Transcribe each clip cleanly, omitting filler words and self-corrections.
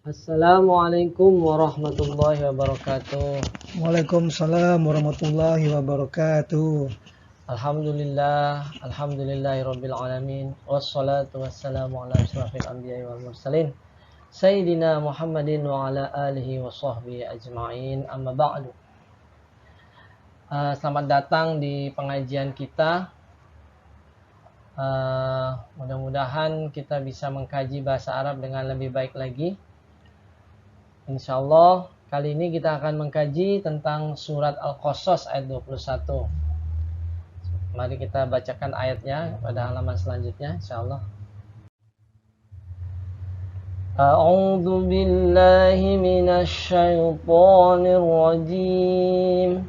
Assalamualaikum warahmatullahi wabarakatuh. Waalaikumsalam warahmatullahi wabarakatuh. Alhamdulillahirabbil alamin. Wassalatu wassalamu ala asyrafil anbiya'i wal mursalin. Sayyidina Muhammadin wa ala alihi wa sahbihi ajma'in. Amma ba'du. Selamat datang di pengajian kita. Mudah-mudahan kita bisa mengkaji bahasa Arab dengan lebih baik lagi. Insyaallah kali ini kita akan mengkaji tentang surat Al-Qasas ayat 21. Mari kita bacakan ayatnya pada halaman selanjutnya insyaallah. A'udzu billahi minasy syaithanir rajim.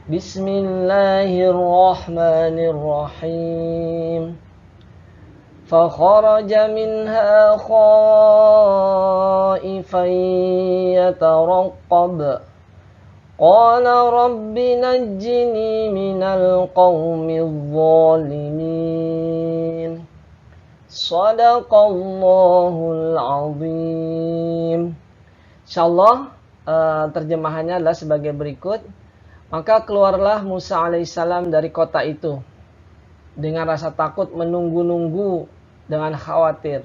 Bismillahirrahmanirrahim. فخرج منها خائفا يترقب قال رب نجني من القوم الظالمين صدق الله العظيم. Insyaallah terjemahannya adalah sebagai berikut. Maka keluarlah Musa alaihissalam dari kota itu dengan rasa takut, menunggu-nunggu dengan khawatir.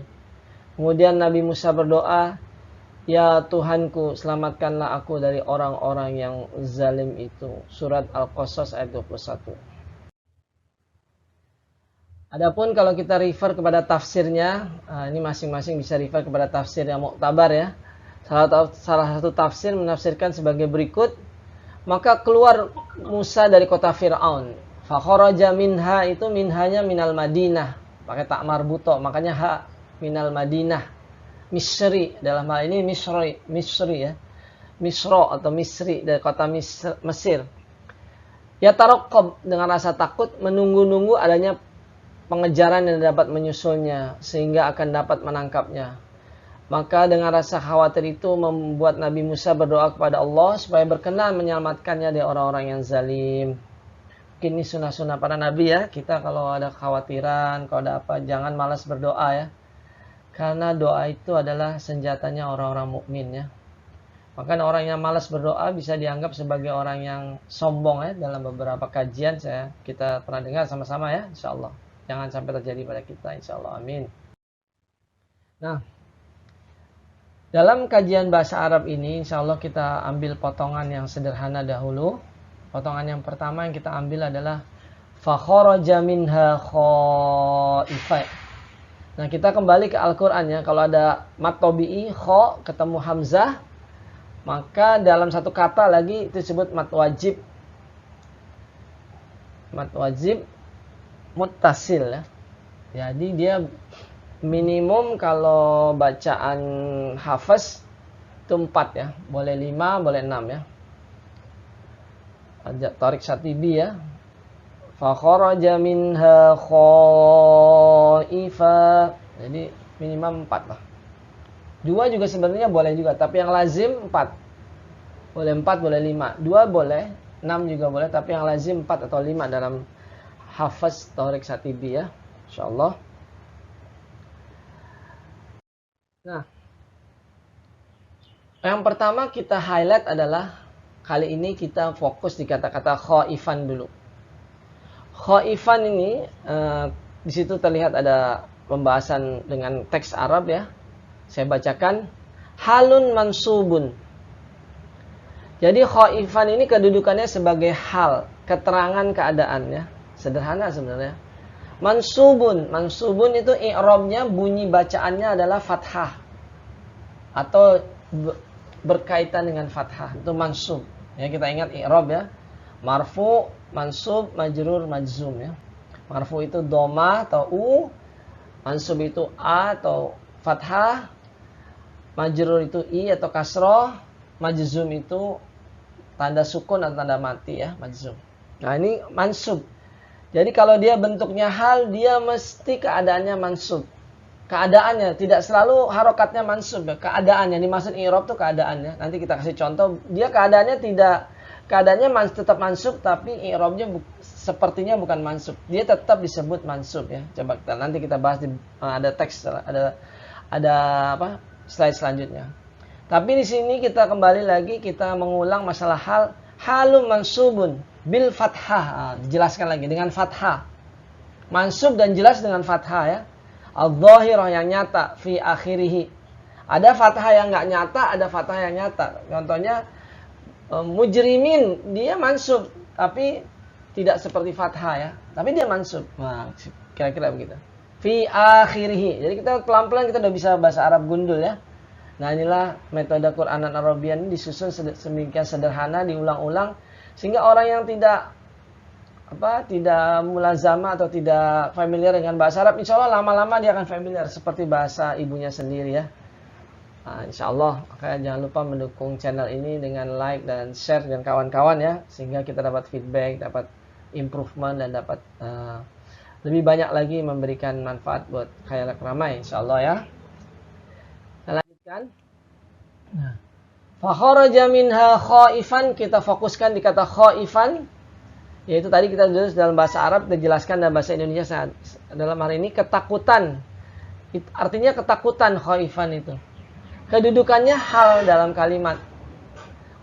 Kemudian Nabi Musa berdoa, "Ya Tuhanku, selamatkanlah aku dari orang-orang yang zalim itu." Surat Al-Qasas ayat 21. Adapun kalau kita refer kepada tafsirnya, ini masing-masing bisa refer kepada tafsir yang muktabar ya. Salah satu tafsir menafsirkan sebagai berikut, maka keluar Musa dari kota Fir'aun. Fakharaja minha itu minhanya minal Madinah, pakai tak marbuto, makanya ha minal Madinah. Misri dalam hal ini Misri ya. Misro atau Misri dari kota Mesir. Ya tarokob dengan rasa takut, menunggu-nunggu adanya pengejaran yang dapat menyusulnya sehingga akan dapat menangkapnya. Maka dengan rasa khawatir itu membuat Nabi Musa berdoa kepada Allah supaya berkenan menyelamatkannya dari orang-orang yang zalim. Mungkin ini sunnah-sunnah para nabi ya. Kita kalau ada kekhawatiran, kalau ada apa, jangan malas berdoa ya. Karena doa itu adalah senjatanya orang-orang mukmin ya. Maka orang yang malas berdoa bisa dianggap sebagai orang yang sombong ya. Dalam beberapa kajian kita pernah dengar sama-sama ya, insyaallah. Jangan sampai terjadi pada kita, insyaallah. Amin. Nah, dalam kajian bahasa Arab ini, insyaallah kita ambil potongan yang sederhana dahulu. Potongan yang pertama yang kita ambil adalah fakharaja minha khaifan. Nah, kita kembali ke Al-Qur'an ya. Kalau ada mat tabi'i kha ketemu hamzah, maka dalam satu kata lagi itu disebut mat wajib. Mat wajib muttasil ya. Jadi dia minimum kalau bacaan hafaz itu 4 ya. Boleh 5, boleh 6 ya. Tariq Syatibi ya. Fakharaja minha khaifa. Jadi minimal 4 lah. 2 juga sebenarnya boleh juga, tapi yang lazim 4. Boleh 4, boleh 5. 2 boleh, 6 juga boleh, tapi yang lazim 4 atau 5 dalam hafaz Tariq Syatibi ya. Insyaallah. Nah, yang pertama kita highlight adalah kali ini kita fokus di kata-kata khaifan dulu. Khaifan ini di situ terlihat ada pembahasan dengan teks Arab ya. Saya bacakan halun mansubun. Jadi khaifan ini kedudukannya sebagai hal, keterangan keadaan ya. Sederhana sebenarnya. Mansubun itu i'rabnya, bunyi bacaannya adalah fathah atau berkaitan dengan fathah, itu mansub. Ya, kita ingat i'rab ya. Marfu, mansub, majrur, majzum ya. Marfu itu dhamma atau u, mansub itu a atau fathah, majrur itu i atau kasroh, majzum itu tanda sukun atau tanda mati ya, majzum. Nah, ini mansub. Jadi kalau dia bentuknya hal, dia mesti keadaannya mansub. Keadaannya, tidak selalu harokatnya mansub ya. Keadaannya, dimaksud i'rab itu keadaannya. Nanti kita kasih contoh. Dia keadaannya tetap mansub, tapi i'rabnya sepertinya bukan mansub. Dia tetap disebut mansub ya. Coba nanti kita bahas ada teks, ada slide selanjutnya. Tapi di sini kita kembali lagi, kita mengulang masalah halum mansubun bil fathah. Jelaskan lagi dengan fathah. Mansub dan jelas dengan fathah ya. Al-dhahirah yang nyata fi akhirih. Ada fathah yang nggak nyata, ada fathah yang nyata. Contohnya mujrimin, dia mansub tapi tidak seperti fathah ya. Tapi dia mansub. Nah, kira-kira begitu. Fi akhirih. Jadi kita pelan-pelan kita udah bisa bahasa Arab gundul ya. Nah, inilah metode Qur'anan Arabian ini disusun sedemikian sederhana, diulang-ulang sehingga orang yang tidak mulazama atau tidak familiar dengan bahasa Arab, insya Allah lama-lama dia akan familiar seperti bahasa ibunya sendiri ya. Nah, insya Allah, makanya jangan lupa mendukung channel ini dengan like dan share dengan kawan-kawan ya, sehingga kita dapat feedback, dapat improvement dan dapat lebih banyak lagi memberikan manfaat buat khalayak ramai, insya Allah ya. Kita lanjutkan. Nah, fa kharaja minha khaifan, kita fokuskan di kata khaifan. Yaitu tadi kita tulis dalam bahasa Arab, kita jelaskan dalam bahasa Indonesia dalam hari ini ketakutan. Artinya ketakutan khaifan itu. Kedudukannya hal dalam kalimat.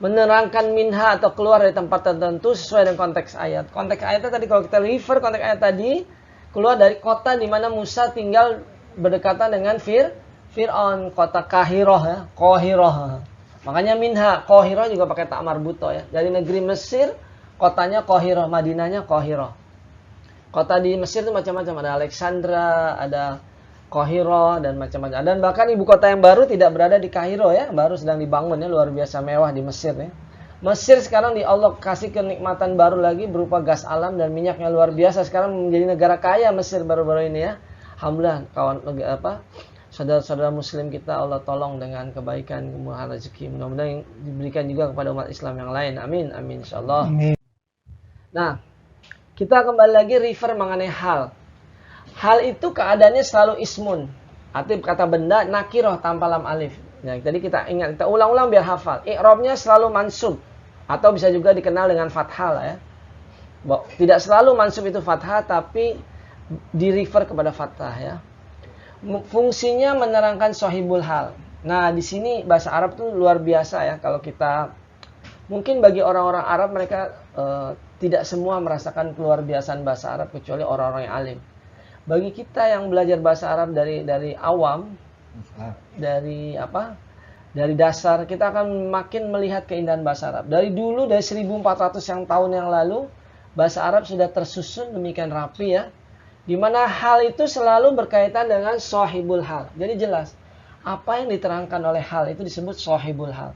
Menerangkan minha atau keluar dari tempat tertentu sesuai dengan konteks ayat. Konteks ayatnya tadi kalau kita refer konteks ayat tadi, keluar dari kota di mana Musa tinggal berdekatan dengan Fir'aun, kota Kahiroh ya, Qahiroh. Makanya minha, Qahiroh juga pakai tak marbuto ya. Dari negeri Mesir, kotanya Qahiroh, Madinahnya Qahiroh. Kota di Mesir itu macam-macam, ada Alexandra, ada Qahiroh dan macam-macam. Dan bahkan ibu kota yang baru tidak berada di Kairo ya, baru sedang dibangun ya, luar biasa mewah di Mesir ya. Mesir sekarang di Allah kasih kenikmatan baru lagi berupa gas alam dan minyaknya luar biasa. Sekarang menjadi negara kaya Mesir baru-baru ini ya. Alhamdulillah saudara-saudara muslim kita Allah tolong dengan kebaikan, kemurahan rezeki. Mudah-mudahan diberikan juga kepada umat Islam yang lain. Amin, amin insyaallah. Amin. Nah, kita kembali lagi refer mengenai hal. Hal itu keadaannya selalu ismun. Arti kata benda nakiroh tanpa lam alif. Nah, tadi kita ingat, kita ulang-ulang biar hafal. I'rabnya selalu mansub atau bisa juga dikenal dengan fathah lah ya. Tidak selalu mansub itu fathah, tapi di refer kepada fathah ya. Fungsinya menerangkan sahibul hal. Nah, di sini bahasa Arab tuh luar biasa ya. Kalau kita mungkin bagi orang-orang Arab mereka tidak semua merasakan keluar biasaan bahasa Arab kecuali orang-orang yang alim. Bagi kita yang belajar bahasa Arab dari awam, dari dasar, kita akan makin melihat keindahan bahasa Arab. Dari dulu, dari 1400 tahun yang lalu, bahasa Arab sudah tersusun demikian rapi ya. Di mana hal itu selalu berkaitan dengan sahibul hal. Jadi jelas, apa yang diterangkan oleh hal itu disebut sahibul hal.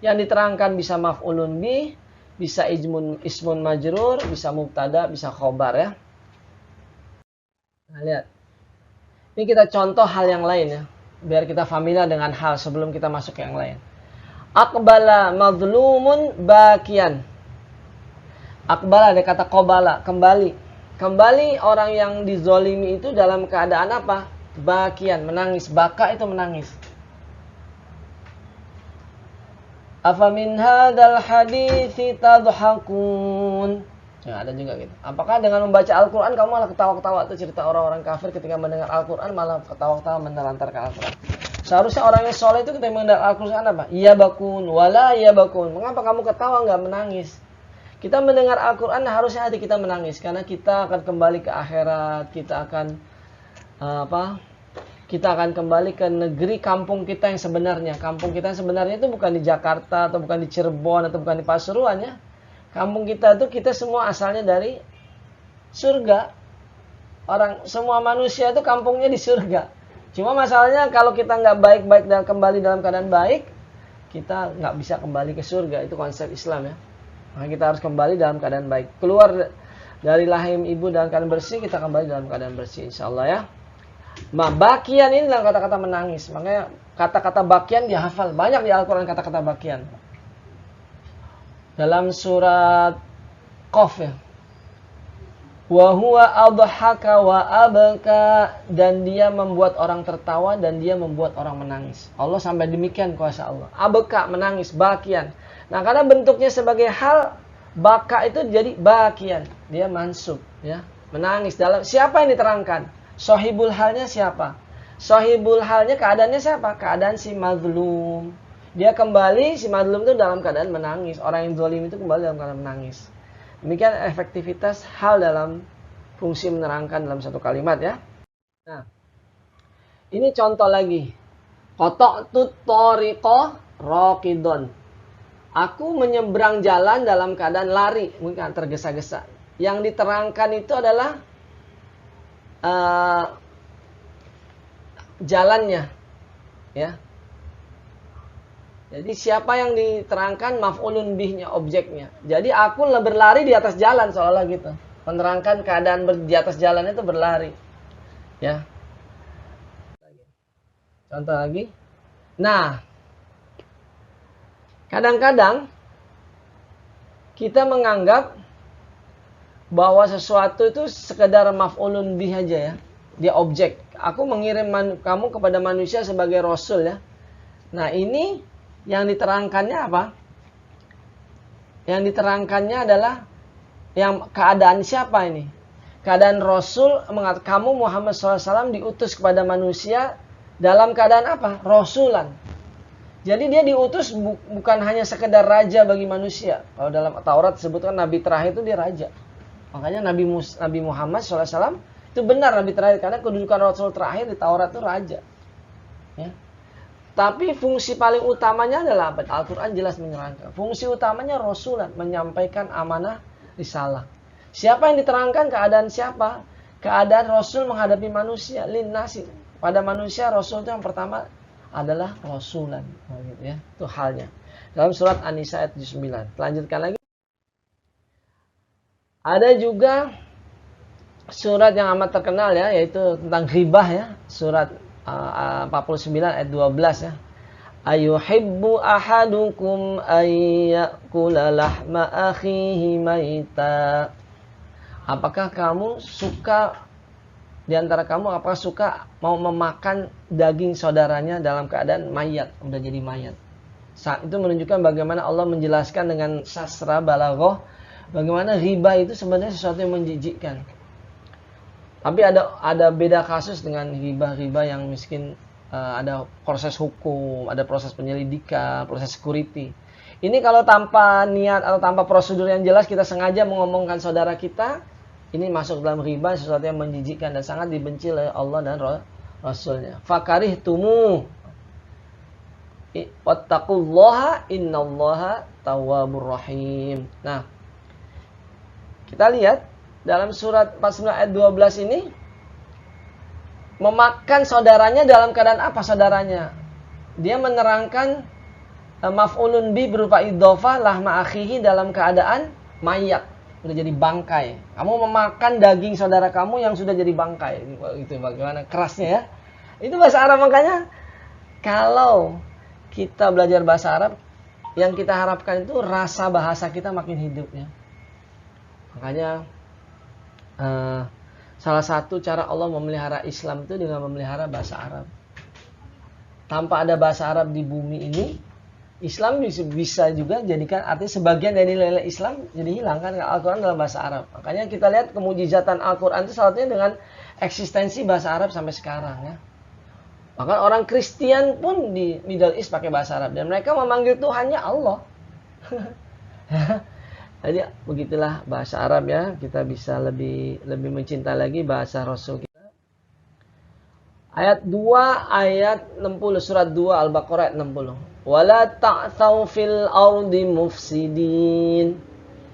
Yang diterangkan bisa maf'ulun bih, bisa ismun majrur, bisa mubtada, bisa khobar ya. Nah, lihat. Ini kita contoh hal yang lain ya. Biar kita familiar dengan hal sebelum kita masuk ke yang lain. Aqbala madlumun bakian. Aqbala ada kata qobala, kembali. Kembali orang yang dizolimi itu dalam keadaan apa? Bakian, menangis. Baka itu menangis. Afa min hadzal hadithi tadhakun. Ya, ada juga gitu. Apakah dengan membaca Al-Quran kamu malah ketawa-ketawa? Itu cerita orang-orang kafir ketika mendengar Al-Quran malah ketawa-ketawa menelantarkan Al-Quran. Seharusnya orang yang soleh itu ketika mendengar Al-Quran apa? Iya bakun, wala iya bakun. Mengapa kamu ketawa nggak menangis? Kita mendengar Al-Quran harusnya hati kita menangis. Karena kita akan kembali ke akhirat. Kita akan Kita akan kembali ke negeri kampung kita yang sebenarnya. Kampung kita yang sebenarnya itu bukan di Jakarta atau bukan di Cirebon atau bukan di Pasuruan ya. Kampung kita itu kita semua asalnya dari surga. Semua manusia itu kampungnya di surga. Cuma masalahnya kalau kita nggak baik-baik dan kembali dalam keadaan baik, kita nggak bisa kembali ke surga. Itu konsep Islam ya. Maka kita harus kembali dalam keadaan baik. Keluar dari rahim ibu dalam keadaan bersih, kita kembali dalam keadaan bersih insyaallah ya. Bakian ini dalam kata-kata menangis. Makanya kata-kata bakian dihafal. Banyak di Al-Quran kata-kata bakian. Dalam surat Qaf ya. Wa huwa adhaka wa abka, dan dia membuat orang tertawa dan dia membuat orang menangis. Allah sampai demikian kuasa Allah. Abka menangis, bakian. Nah, karena bentuknya sebagai hal, baka itu jadi bakian. Dia mansub ya, menangis. Dalam siapa yang diterangkan? Sahibul halnya siapa? Sahibul halnya keadaannya siapa? Keadaan si mazlum. Dia kembali, si madlum itu dalam keadaan menangis. Orang yang zalim itu kembali dalam keadaan menangis. Demikian efektivitas hal dalam fungsi menerangkan dalam satu kalimat ya. Nah, ini contoh lagi. Qata'tu thariqa raqidun. Aku menyeberang jalan dalam keadaan lari, mungkin tergesa-gesa. Yang diterangkan itu adalah jalannya, ya. Jadi siapa yang diterangkan maf'ulun bihnya, objeknya. Jadi aku berlari di atas jalan seolah gitu. Menerangkan keadaan di atas jalan itu berlari. Ya. Contoh lagi. Nah, kadang-kadang kita menganggap bahwa sesuatu itu sekedar maf'ulun bih aja ya. Dia objek. Aku mengirim kamu kepada manusia sebagai rasul ya. Nah, ini yang diterangkannya apa? Yang diterangkannya adalah yang keadaan siapa ini? Keadaan Rasul mengatakan kamu Muhammad SAW diutus kepada manusia dalam keadaan apa? Rasulan. Jadi dia diutus bukan hanya sekedar raja bagi manusia. Kalau dalam Taurat disebutkan Nabi terakhir itu dia raja. Makanya Nabi Muhammad SAW itu benar Nabi terakhir. Karena kedudukan Rasul terakhir di Taurat itu raja. Ya. Tapi fungsi paling utamanya adalah apa? Al-Quran jelas menerangkan. Fungsi utamanya Rasulan, menyampaikan amanah risalah. Siapa yang diterangkan? Keadaan siapa? Keadaan Rasul menghadapi manusia. Linnasi. Pada manusia Rasul itu yang pertama adalah Rasulan. Nah, gitu ya. Itu halnya. Dalam surat An-Nisa ayat 79. Lanjutkan lagi. Ada juga surat yang amat terkenal ya, yaitu tentang ghibah ya. Surat 49 ayat 12 ya. Ayuhibbu ahadukum ayyakula lahma akhihi maita. Apakah kamu suka di antara kamu apakah suka mau memakan daging saudaranya dalam keadaan mayat, udah jadi mayat. Saat itu menunjukkan bagaimana Allah menjelaskan dengan sastra balaghah bagaimana riba itu sebenarnya sesuatu yang menjijikkan. Tapi ada beda kasus dengan riba yang miskin, ada proses hukum, ada proses penyelidikan, proses security. Ini kalau tanpa niat atau tanpa prosedur yang jelas kita sengaja mengomongkan saudara kita, ini masuk dalam riba, sesuatu yang menjijikkan dan sangat dibenci oleh Allah dan Rasulnya. Fakarihtumu wattaqullaha innallaha tawwabur rahim. Nah, kita lihat dalam surat 49 ayat 12 ini memakan saudaranya dalam keadaan apa saudaranya? Dia menerangkan maf'ulun bi berupa idhofah lahma akhihi dalam keadaan mayat, sudah jadi bangkai. Kamu memakan daging saudara kamu yang sudah jadi bangkai. Itu bagaimana kerasnya ya? Itu bahasa Arab. Makanya kalau kita belajar bahasa Arab, yang kita harapkan itu rasa bahasa kita makin hidup ya. Makanya salah satu cara Allah memelihara Islam itu dengan memelihara bahasa Arab. Tanpa ada bahasa Arab di bumi ini, Islam bisa juga jadikan artinya sebagian dari nilai Islam jadi hilang kan. Al-Quran dalam bahasa Arab. Makanya kita lihat kemujizatan Al-Quran itu salah satunya dengan eksistensi bahasa Arab sampai sekarang ya. Bahkan orang Kristen pun di Middle East pakai bahasa Arab dan mereka memanggil Tuhannya Allah. Jadi begitulah bahasa Arab ya, kita bisa lebih mencintai lagi bahasa Rasul kita. Ayat 2 ayat 60 surat 2 Al-Baqarah ayat 60. Wala ta'tsaw fil ardi mufsidin.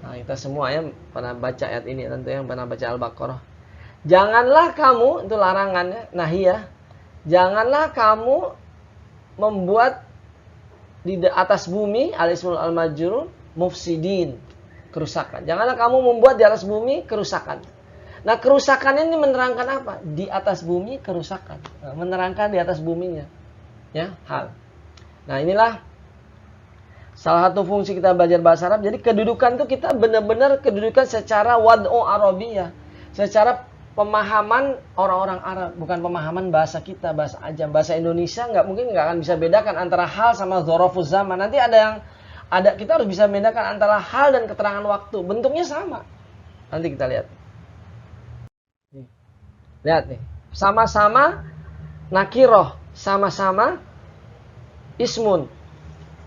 Nah, kita semua ya pernah baca ayat ini, tentu yang pernah baca Al-Baqarah. Janganlah kamu, itu larangannya, nahiyah. Janganlah kamu membuat di atas bumi al-ismul al-majrur mufsidin, kerusakan. Janganlah kamu membuat di atas bumi kerusakan. Nah, kerusakan ini menerangkan apa? Di atas bumi kerusakan. Nah, menerangkan di atas buminya. Ya, hal. Nah, inilah salah satu fungsi kita belajar bahasa Arab. Jadi kedudukan itu kita benar-benar kedudukan secara wad'u arabiyah. Secara pemahaman orang-orang Arab, bukan pemahaman bahasa kita, bahasa ajam. Bahasa Indonesia nggak akan bisa bedakan antara hal sama dzarafuz zaman. Nanti kita harus bisa membedakan antara hal dan keterangan waktu. Bentuknya sama. Nanti kita lihat. Lihat nih. Sama-sama nakiroh. Sama-sama ismun.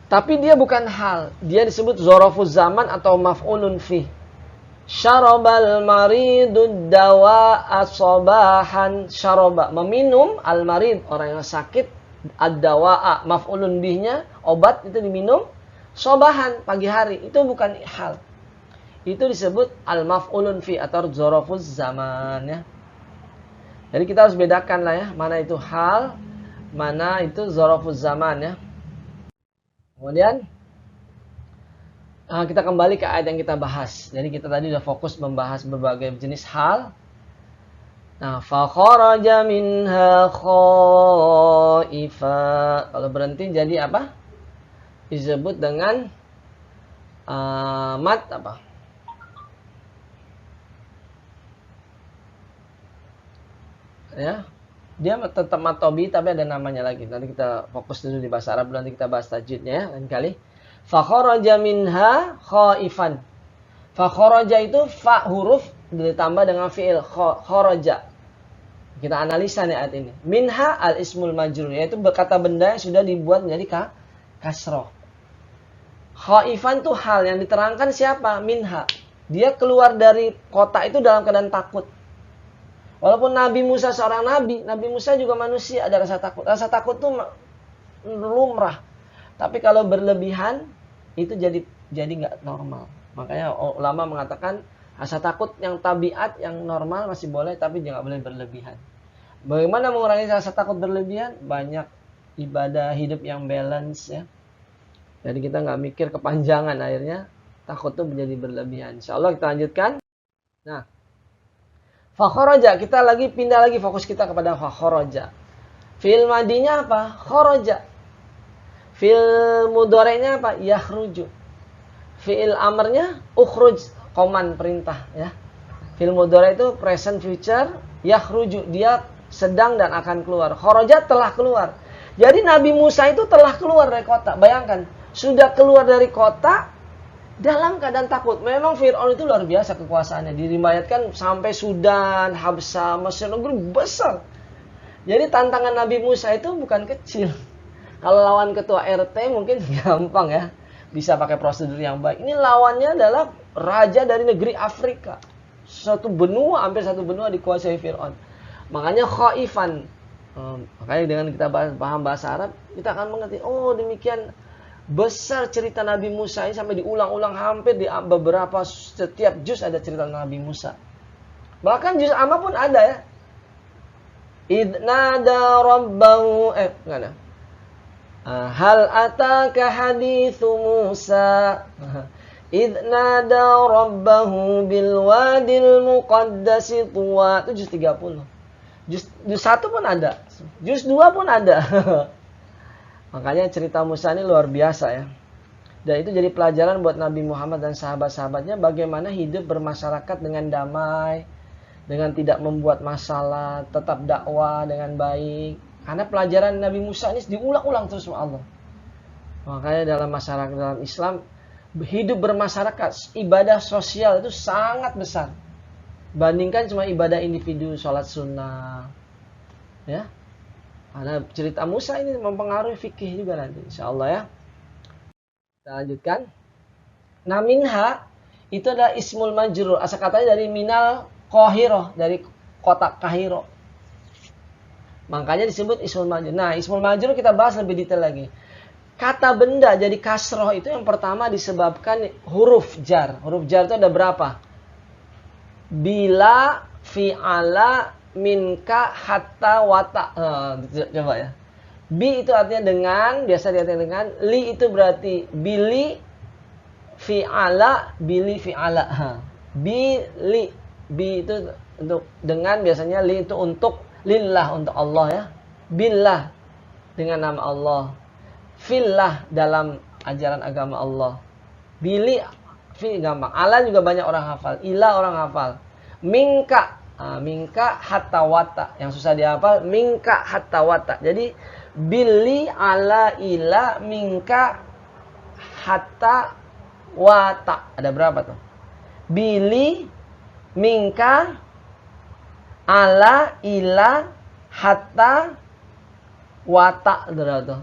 Tapi dia bukan hal. Dia disebut zorofuz zaman atau maf'ulun fi. Syarabal maridud dawa'a sobahan. Syaraba, meminum. Al-marid, orang yang sakit. Ad-dawa'a, maf'ulun bihnya. Obat itu diminum. Sobahan, pagi hari. Itu bukan hal. Itu disebut al-maf'ulun fi atau zorofuz zaman, ya. Jadi kita harus bedakan lah ya. Mana itu hal, mana itu zorofuz zaman, ya. Kemudian kita kembali ke ayat yang kita bahas. Jadi kita tadi sudah fokus membahas berbagai jenis hal. Nah, fa kharaja minha khaifa. Kalau berhenti jadi apa? Disebut dengan mat apa? Ya. Dia tetap matobi tapi ada namanya lagi. Nanti kita fokus dulu di bahasa Arab, nanti kita bahas tajwidnya ya lain kali. Fa kharaja minha khaifan. Fa kharaja itu fa huruf ditambah dengan fiil kharaja. Kita analisa nih ayat ini. Minha al ismul majrur, yaitu kata benda yang sudah dibuat menjadi kasroh. Khaifan itu hal yang diterangkan siapa? Minha. Dia keluar dari kota itu dalam keadaan takut. Walaupun Nabi Musa seorang nabi, Nabi Musa juga manusia, ada rasa takut. Rasa takut itu lumrah. Tapi kalau berlebihan, itu jadi nggak normal. Makanya ulama mengatakan rasa takut yang tabiat, yang normal masih boleh, tapi jangan boleh berlebihan. Bagaimana mengurangi rasa takut berlebihan? Banyak ibadah hidup yang balance, ya. Jadi kita nggak mikir kepanjangan, akhirnya takut itu menjadi berlebihan. Insya Allah kita lanjutkan. Nah, fakhoroja, kita lagi pindah lagi fokus kita kepada fakhoroja. Fi'il madinya apa? Khoroja. Fi'il mudorenya apa? Yakhruju. Fi'il amarnya ukhruj, koman perintah, ya. Fi'il mudore itu present future, yakhruju, dia sedang dan akan keluar. Khoroja telah keluar. Jadi Nabi Musa itu telah keluar dari kota. Bayangkan, sudah keluar dari kota dalam keadaan takut. Memang Fir'aun itu luar biasa kekuasaannya. Diriwayatkan sampai Sudan, Habsah, Mesir, negeri besar. Jadi tantangan Nabi Musa itu bukan kecil. Kalau lawan ketua RT mungkin gampang ya. Bisa pakai prosedur yang baik. Ini lawannya adalah raja dari negeri Afrika. Satu benua, hampir satu benua dikuasai Fir'aun. Makanya khaifan. Makanya dengan kita paham bahasa Arab, kita akan mengerti, oh demikian besar cerita Nabi Musa ini sampai diulang-ulang hampir di beberapa setiap juz ada cerita Nabi Musa. Bahkan juz amma pun ada ya. Idnada rabbahu enggak ada. Hal ataka hadithu Musa. Idnada rabbahu bil wadil muqaddasi tuwa. Itu juz 30. Juz 1 pun ada. Juz 2 pun ada. Makanya cerita Musa ini luar biasa ya. Dan itu jadi pelajaran buat Nabi Muhammad dan sahabat-sahabatnya bagaimana hidup bermasyarakat dengan damai, dengan tidak membuat masalah, tetap dakwah dengan baik. Karena pelajaran Nabi Musa ini diulang-ulang terus sama Allah. Makanya dalam masyarakat, dalam Islam, hidup bermasyarakat, ibadah sosial itu sangat besar. Bandingkan cuma ibadah individu, sholat sunnah. Ya. Karena cerita Musa ini mempengaruhi fikih juga nanti, insyaallah ya. Kita lanjutkan. Nah, minha itu adalah ismul majrur. Asal katanya dari minal Qahirah, dari kota Kahiro. Makanya disebut ismul majrur. Nah, ismul majrur kita bahas lebih detail lagi. Kata benda jadi kasroh itu yang pertama disebabkan huruf jar. Huruf jar itu ada berapa? Bila, fi'ala, minka, hatta, wata. Coba ya. Bi itu artinya dengan, biasa diartikan dengan. Li itu berarti bili, fi'ala, bili, fi'ala. Bili. Bi itu untuk dengan, biasanya li itu untuk lillah, untuk Allah ya. Billah, dengan nama Allah. Fillah, dalam ajaran agama Allah. Bili, fi gampang. Allah juga banyak orang hafal. Ilah orang hafal. Minka. Minka hatta wata. Yang susah dihafal. Minka hatta wata. Jadi bili ala ila minka hatta wata. Ada berapa tuh? Bili minka ala ila hatta wata. Ada tuh.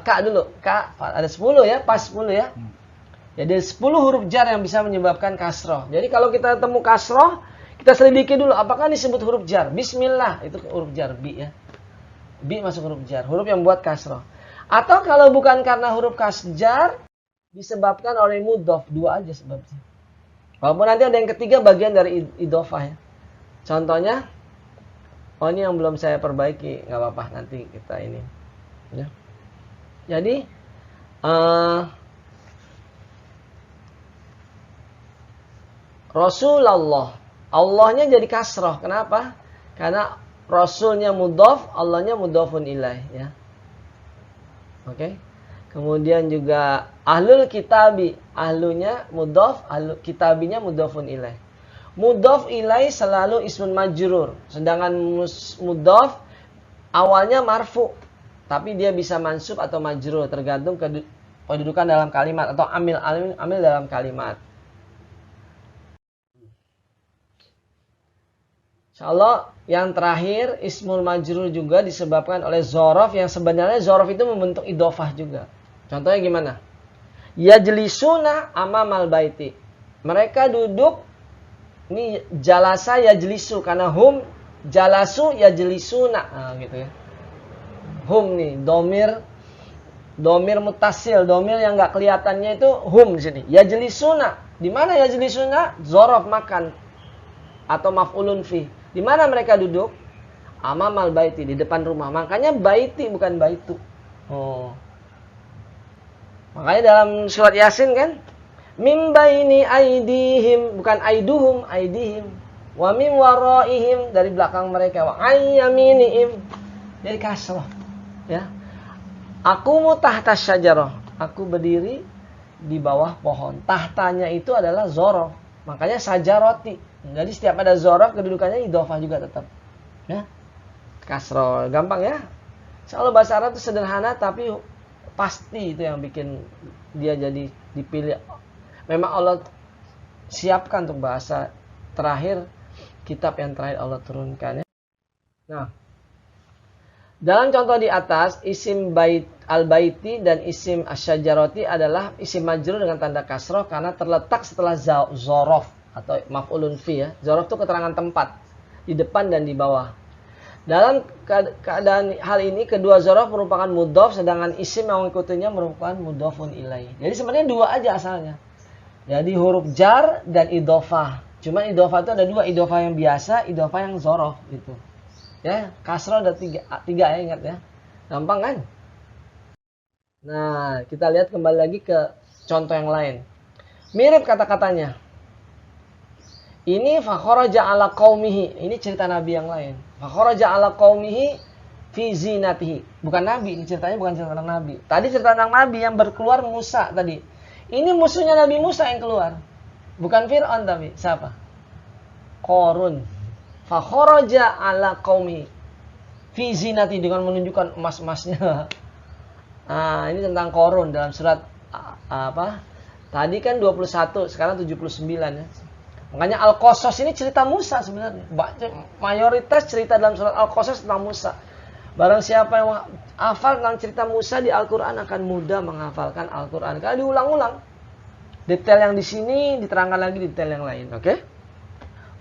Ka dulu. Ka ada 10 ya, pas 10 ya. Jadi 10 huruf jar yang bisa menyebabkan kasroh. Jadi kalau kita temu kasroh, kita selidiki dulu apakah disebut huruf jar. Bismillah itu huruf jar, bi ya. Bi masuk huruf jar, huruf yang buat kasroh. Atau kalau bukan karena huruf jar, disebabkan oleh mudhof, 2 aja sebabnya. Walaupun nanti ada yang ketiga bagian dari idhofah ya. Contohnya, oh ini yang belum saya perbaiki, nggak apa-apa nanti kita ini. Ya. Jadi, Rasulullah, Allahnya jadi kasroh. Kenapa? Karena Rasulnya mudhof, Allahnya mudhofun ilaih ya. Oke. Kemudian juga ahlul kitabi, ahlunya mudhof, kitabinya mudhofun ilaih. Mudhof ilaih selalu ismun majrur, sedangkan mudhof awalnya marfu, tapi dia bisa mansub atau majrur tergantung kedudukan dalam kalimat atau amil dalam kalimat. Insyaallah yang terakhir ismul majrur juga disebabkan oleh zorof yang sebenarnya zorof itu membentuk idhofah juga. Contohnya gimana? Yajlisuna amamal baiti. Mereka duduk, ini jalasa yajlisu karena hum jalasu yajlisuna. Nah, gitu ya. Hum nih domir mutasil, domir yang nggak kelihatannya itu hum di sini. Yajlisuna. Di mana yajlisuna? Zorof makan atau maf'ulun fi. Di mana mereka duduk? Amamal baiti, di depan rumah. Makanya baiti bukan baitu. Oh. Makanya dalam surat Yasin kan, mim baini aidihim, bukan aiduhum, aidihim. Wa mim waraihim, dari belakang mereka. Wa ayyaminihim, dari kasrah. Ya. Aku tahta syajarah. Aku berdiri di bawah pohon. Tahtanya itu adalah zorof. Makanya sajaroti. Jadi setiap ada zorof kedudukannya idhofah juga tetap. Ya. Kasroh, gampang ya. Insyaallah bahasa Arab itu sederhana tapi pasti itu yang bikin dia jadi dipilih. Memang Allah siapkan untuk bahasa terakhir, kitab yang terakhir Allah turunkan ya. Nah, dalam contoh di atas, isim bait al-baiti dan isim asyajaroti adalah isim majrur dengan tanda kasroh karena terletak setelah zorof atau maf'ulun fi ya. Zorof itu keterangan tempat di depan dan di bawah. Dalam keadaan hal ini kedua zorof merupakan mudhof sedangkan isim yang mengikutinya merupakan mudhofun ilaih. Jadi sebenarnya 2 aja asalnya. Jadi huruf jar dan idhofah. Cuma idhofah itu ada 2, idhofah yang biasa, idhofah yang zorof gitu. Ya, kasroh ada 3 ya, ingat ya. Gampang kan? Nah, kita lihat kembali lagi ke contoh yang lain. Mirip kata-katanya. Ini fakharaja ala qaumihi. Ini cerita nabi yang lain. Fakharaja ala qaumihi fi zinatihi. Bukan nabi, ini ceritanya bukan cerita tentang nabi. Tadi cerita tentang nabi yang berkeluar Musa tadi. Ini musuhnya Nabi Musa yang keluar. Bukan Fir'aun tapi siapa? Qarun. Fakharaja ala qaumihi fi zinatihi dengan menunjukkan emas-emasnya. Nah, ini tentang Qarun dalam surat apa? Tadi kan 21, sekarang 79 ya. Makanya Al-Qasas ini cerita Musa sebenarnya. Mayoritas cerita dalam surat Al-Qasas tentang Musa. Barang siapa yang hafal tentang cerita Musa di Al-Quran akan mudah menghafalkan Al-Quran. Karena diulang-ulang. Detail yang di sini diterangkan lagi detail yang lain. Oke?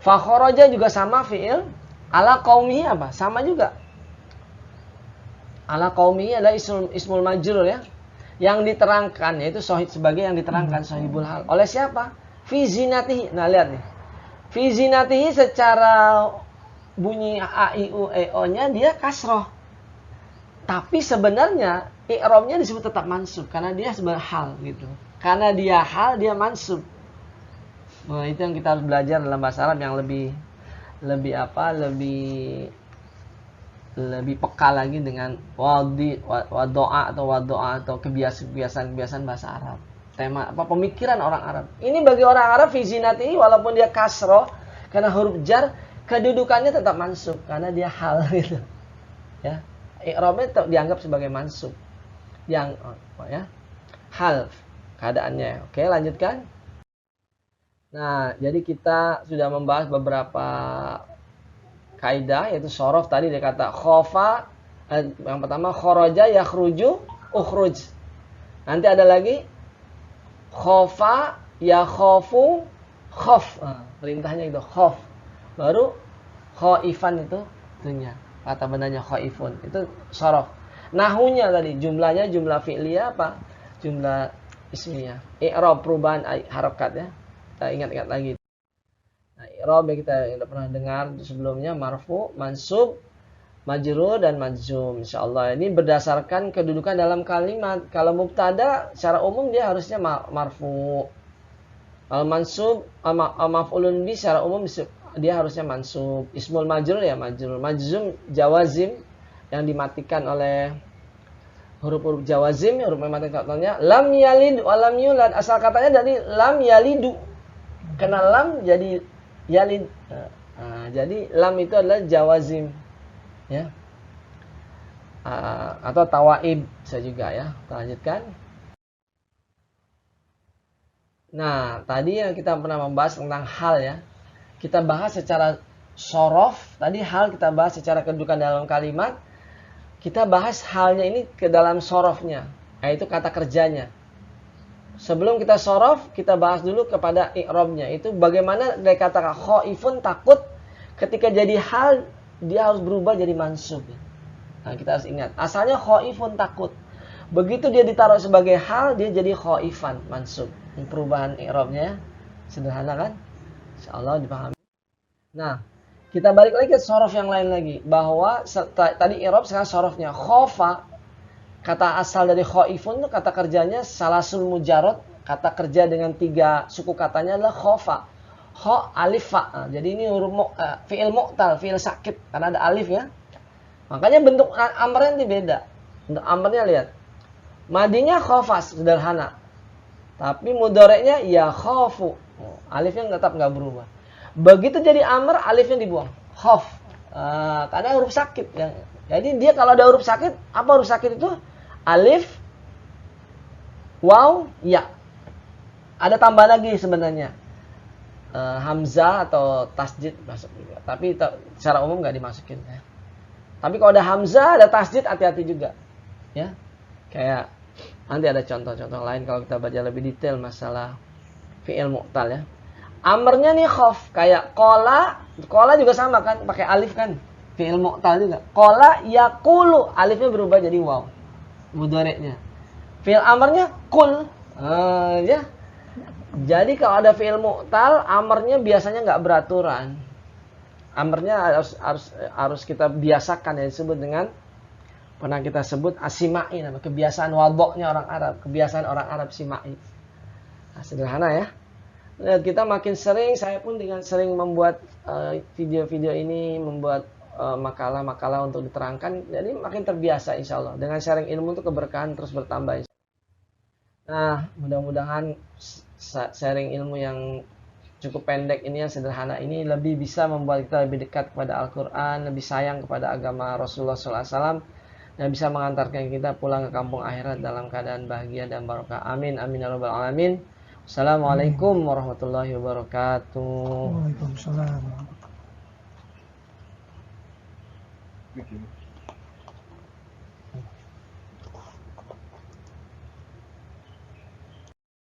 Fakharaja juga sama fi'il. Ala qaumihi apa? Sama juga. Ala qaumihi adalah ismul majrur ya. Yang diterangkan, yaitu sohid sebagai yang diterangkan sohibul hal. Oleh siapa? Fi zinatihi. Nah, lihat nih. Fi zinatihi secara bunyi a, i, u, e, o-nya dia kasroh. Tapi sebenarnya i'rabnya disebut tetap mansub karena dia sebagai hal gitu. Karena dia hal, dia mansub. Nah, itu yang kita harus belajar dalam bahasa Arab yang lebih peka lagi dengan wadoa atau kebiasaan bahasa Arab. Tema apa pemikiran orang Arab. Ini bagi orang Arab fi zinatihi walaupun dia kasroh karena huruf jar kedudukannya tetap mansub karena dia hal gitu. Ya. I'rabnya tetap dianggap sebagai mansub. Yang ya. Hal keadaannya. Oke, lanjutkan. Nah, jadi kita sudah membahas beberapa kaidah yaitu sorof tadi dia kata khofa yang pertama kharaja yakhruju ukhruj. Nanti ada lagi khofa, ya khofu, khof. Nah, perintahnya itu khof. Baru khoifan itu itunya. Kata benarnya khoifun. Itu sorof. Nahunya tadi jumlahnya jumlah fi'liyah apa? Jumlah ismiyah. I'rab perubahan harokat ya. Kita ingat-ingat lagi. Nah, i'rab yang kita udah pernah dengar sebelumnya marfu, mansub, majrur dan majzum. Insyaallah ini berdasarkan kedudukan dalam kalimat. Kalau mubtada secara umum dia harusnya marfu. Kalau mansub maf'ulun bi secara umum dia harusnya mansub. Ismul majrur ya majrur. Majzum jawazim yang dimatikan oleh huruf-huruf jawazim, huruf mematikan contohnya lam yalid wa lam yulad. Asal katanya dari lam yalidu. Karena lam jadi yalid. Nah, jadi lam itu adalah jawazim. Ya. Atau tawaib bisa juga ya. Kita lanjutkan. Nah, tadi yang kita pernah membahas tentang hal ya. Kita bahas secara sorof. Tadi hal kita bahas secara kedudukan dalam kalimat. Kita bahas halnya ini ke dalam sorofnya. Yaitu kata kerjanya. Sebelum kita sorof, kita bahas dulu kepada i'rabnya. Itu bagaimana dari kata khaifun takut. Ketika jadi hal, dia harus berubah jadi mansub. Nah, kita harus ingat. Asalnya khaifun takut. Begitu dia ditaruh sebagai hal, dia jadi khaifan mansub. Perubahan i'rabnya sederhana kan? Insyaallah dipahami. Nah, kita balik lagi ke sorof yang lain lagi. Bahwa tadi i'rab sekarang sorofnya. Khofa, kata asal dari khaifun itu kata kerjanya salasul mujarrad. Kata kerja dengan 3 suku katanya adalah khofa. Kho, alif, fa. Nah, jadi ini huruf fi'il mu'tal, fi'il sakit. Karena ada alif ya. Makanya bentuk amrnya ini beda. Bentuk amrnya lihat. Madinya khofas, sederhana. Tapi mudoreknya ya khofu. Alifnya tetap nggak berubah. Begitu jadi amr, alifnya dibuang. Khof. Karena huruf sakit. Jadi dia kalau ada huruf sakit, apa huruf sakit itu? Alif, waw, ya. Ada tambah lagi sebenarnya. Hamzah atau tasjid masuk juga. Tapi secara umum nggak dimasukin. Ya. Tapi kalau ada hamzah, ada tasjid, hati-hati juga. Ya, kayak nanti ada contoh-contoh lain kalau kita baca lebih detail masalah fi'il mu'tal ya. Amrnya nih khof, kayak kola juga sama kan, pakai alif kan, fi'il mu'tal juga. Kola yaqulu, alifnya berubah jadi waw, mudhari'nya. Fi'il amrnya kul, ya. Jadi kalau ada fi'il mu'tal, amrnya biasanya nggak beraturan. Amrnya harus kita biasakan ya, disebut dengan pernah kita sebut asimai, nama kebiasaan wadoknya orang Arab, kebiasaan orang Arab simai. Nah, sederhana ya. Lihat kita makin sering, saya pun dengan sering membuat video-video ini, membuat makalah-makalah untuk diterangkan, jadi makin terbiasa insya Allah. Dengan sharing ilmu itu keberkahan terus bertambah. Nah, mudah-mudahan sharing ilmu yang cukup pendek ini, yang sederhana ini lebih bisa membuat kita lebih dekat kepada Al-Quran, lebih sayang kepada agama Rasulullah SAW, dan bisa mengantarkan kita pulang ke kampung akhirat dalam keadaan bahagia dan barokah. Amin, amin ya rabbal alamin. Assalamualaikum warahmatullahi wabarakatuh. Waalaikumsalam.